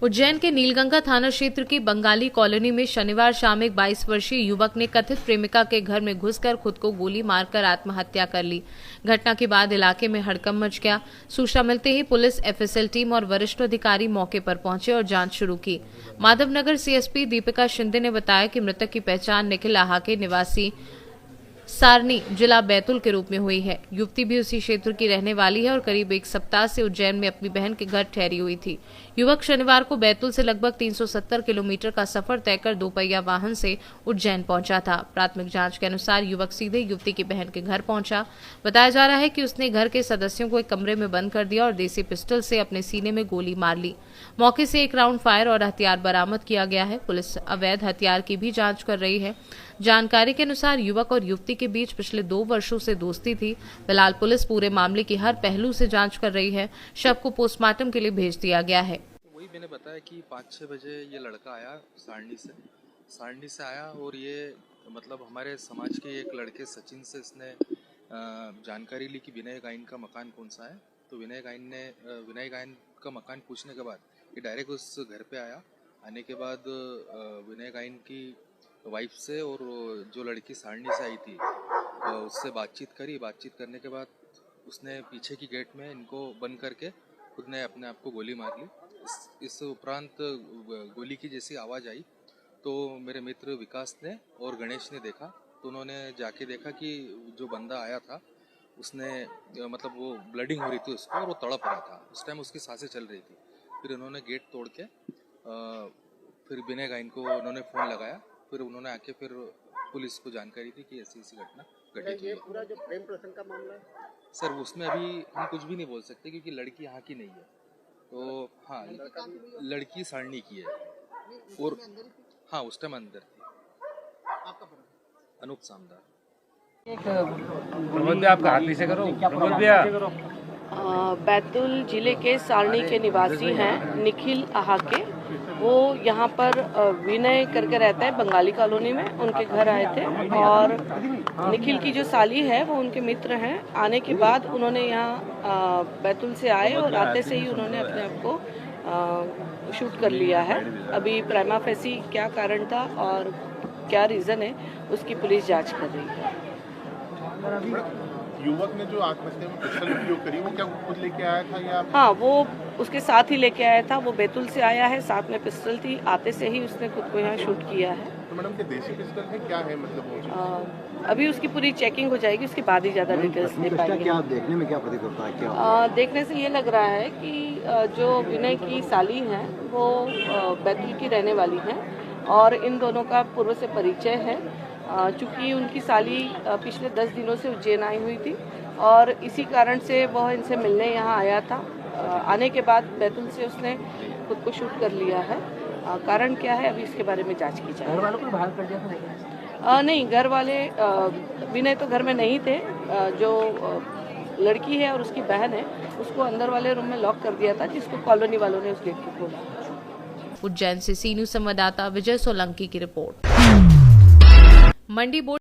उज्जैन के नीलगंगा थाना क्षेत्र की बंगाली कॉलोनी में शनिवार शाम एक 22 वर्षीय युवक ने कथित प्रेमिका के घर में घुसकर खुद को गोली मारकर आत्महत्या कर ली। घटना के बाद इलाके में हड़कंप मच गया। सूचना मिलते ही पुलिस, एफएसएल टीम और वरिष्ठ अधिकारी मौके पर पहुंचे और जांच शुरू की। माधवनगर सीएसपी दीपिका शिंदे ने बताया कि मृतक की पहचान निखिल आहाके निवासी सारनी, जिला बैतूल के रूप में हुई है। युवती भी उसी क्षेत्र की रहने वाली है और करीब एक सप्ताह से उज्जैन में अपनी बहन के घर ठहरी हुई थी। युवक शनिवार को बैतूल से लगभग 370 किलोमीटर का सफर तय कर दोपहिया वाहन से उज्जैन पहुंचा था। प्राथमिक जांच के अनुसार युवक सीधे युवती की बहन के घर पहुंचा। बताया जा रहा है कि उसने घर के सदस्यों को एक कमरे में बंद कर दिया और देसी पिस्टल से अपने सीने में गोली मार ली। मौके से 1 राउंड फायर और हथियार बरामद किया गया है। पुलिस अवैध हथियार की भी जांच कर रही है। जानकारी के अनुसार युवक और युवती के बीच पिछले 2 वर्षों से दोस्ती थी। फिलहाल पुलिस पूरे मामले की हर पहलू से जांच कर रही है। शव को पोस्टमार्टम के लिए भेज दिया गया है। वही मैंने बताया कि 5-6 बजे ये लड़का आया सारणी से आया और ये मतलब हमारे समाज के एक लड़के सचिन से इसने जानकारी ली कि विनय गायन का मकान कौन सा है। तो विनय गायन का मकान पूछने के बाद ये डायरेक्ट उस घर पे आया। आने के बाद विनय गायन की वाइफ से और जो लड़की सारणी से आई थी उससे बातचीत करने के बाद उसने पीछे की गेट में इनको बंद करके खुद ने अपने आप को गोली मार ली। इस उपरांत गोली की जैसी आवाज़ आई तो मेरे मित्र विकास ने और गणेश ने देखा। तो उन्होंने जाके देखा कि जो बंदा आया था उसने मतलब वो ब्लडिंग हो रही थी उसको और वो तड़प रहा था। उस टाइम उसकी सांसें चल रही थी। फिर उन्होंने गेट तोड़ के फिर विनय गायन को उन्होंने फ़ोन लगाया। फिर उन्होंने आके फिर पुलिस को जानकारी दी कि ऐसी घटना घटित हुई। ये पूरा जो प्रेम प्रसंग का मामला है सर, उसमें अभी हम कुछ भी नहीं बोल सकते क्योंकि लड़की यहाँ की नहीं है। तो हाँ, लड़की सारणी की है और हाँ उस टाइम अंदर थी। अनूप सामदार। आपका हाथ नीचे करो। बैतूल जिले के सारणी के निवासी हैं निखिल आहाके। वो यहाँ पर विनय करके रहता है बंगाली कॉलोनी में। उनके घर आए थे और निखिल की जो साली है वो उनके मित्र हैं। आने के बाद उन्होंने यहाँ बैतूल से आए और आते से ही उन्होंने अपने आप को शूट कर लिया है। अभी प्राइमा फेसी क्या कारण था और क्या रीज़न है उसकी पुलिस जांच कर रही है। युवक ने जो आत्महत्या में पिस्टल उपयोग करी वो क्या खुद लेके आया था या? हाँ, वो उसके साथ ही लेके आया था। वो बैतूल से आया है, साथ में पिस्टल थी। आते से ही उसने खुद को यहाँ शूट किया है। तो मैडम, क्या देसी पिस्टल है, क्या है मतलब? अभी उसकी पूरी चेकिंग हो जाएगी, उसके बाद ही ज़्यादा डिटेल्स दे पाएंगे। क्या देखने में क्या प्रतीत होता है? क्या देखने से ये लग रहा है कि जो विनय की साली हैं वो बैतूल की रहने वाली हैं और इन दोनों का पूर्व से परिचय है। चूँकि उनकी साली पिछले 10 दिनों से उज्जैन आई हुई थी और इसी कारण से वह इनसे मिलने यहाँ आया था। आने के बाद बैतूल से उसने खुद को शूट कर लिया है। कारण क्या है अभी इसके बारे में जांच की जाए। घर वालों को बाहर कर दिया था? नहीं, घर वाले विनय तो घर में नहीं थे। जो लड़की है और उसकी बहन है उसको अंदर वाले रूम में लॉक कर दिया था, जिसको कॉलोनी वालों ने उस गेट को खोला। उज्जैन से सी न्यूज़ संवाददाता विजय सोलंकी की रिपोर्ट। मंडी बोर्ड